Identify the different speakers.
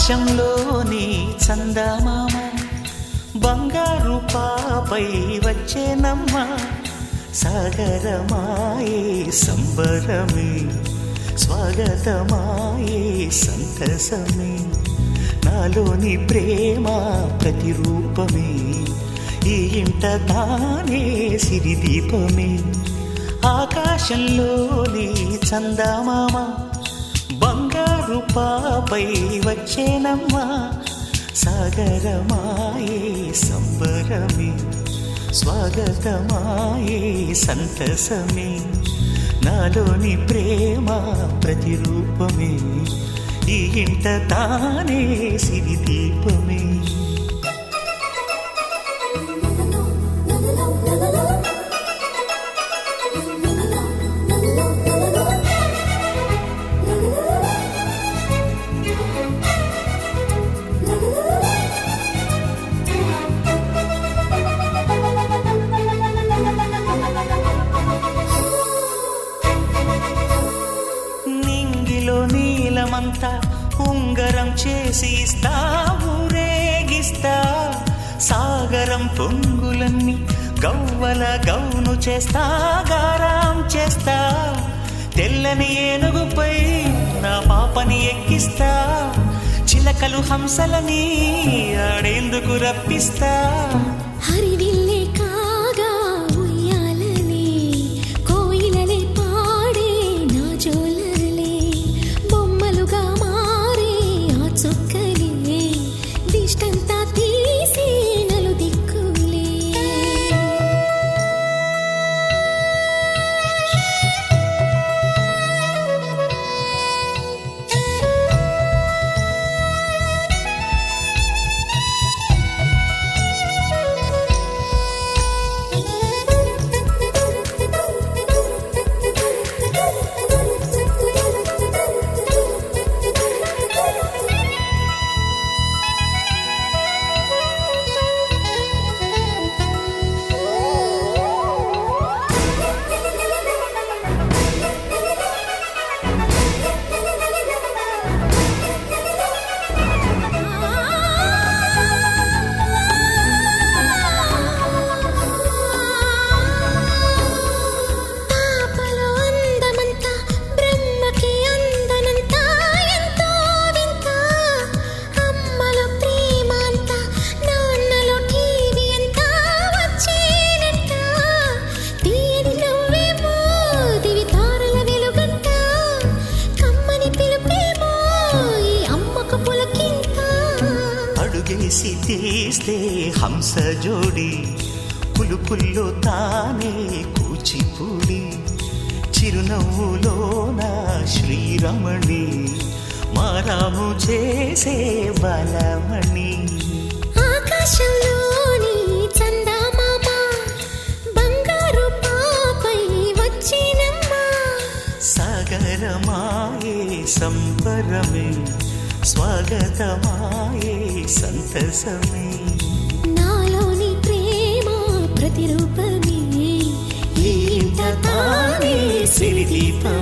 Speaker 1: ఆకాశంలోని చందమామ బంగారు పాపై వచ్చేనమ్మ సాగరమాయే సంబరమే స్వాగతమాయే సంతసమే నాలోని ప్రేమ ప్రతిరూపమే ఈ ఇంట తానే సిరిదీపమే ఆకాశంలోని చందమామ బంగారు పాపై వచ్చేనమ్మా సాగరమాయే సంబరమే స్వాగతమాయే సంతసమే నాలోని ప్రేమ ప్రతిరూపమే ఈ ఇంట తానే సిరిదీపమే నీలమంతా ఉంగరం చేసి ఇస్తా ఊరేగిస్తా సాగరం పొంగులన్నీ గవ్వల గౌను చేస్తా గారాం చేస్తా తెల్లని ఏనుగుపై నా పాపని ఎక్కిస్తా చిలకలు హంసలని ఆడేందుకు రప్పిస్తా
Speaker 2: హరివిల్లే కాగా ఉయ్యాలనే కోయిలనే పాడే నా జోలలే బొమ్మలుగా మారే ఆ చుక్కలే దిష్టంతా తీసి నలు దిక్కులే
Speaker 1: అడుగేసి తీస్తే హంస జోడి పులుపుల్లో తానే కూచిపూడి చిరునవ్వులోన శ్రీరమణి మారాము చేసే బలమణి
Speaker 2: ఆకాశంలోని చందమామ బంగారు పాపై వచ్చినమ్మా
Speaker 1: సాగరమాయే సంబరమే స్వాగతమాయే సంతసమే
Speaker 2: నాలోని ప్రేమ ప్రతిరూపమే
Speaker 1: ఈ ఇంట తానే సిరిదీపమే.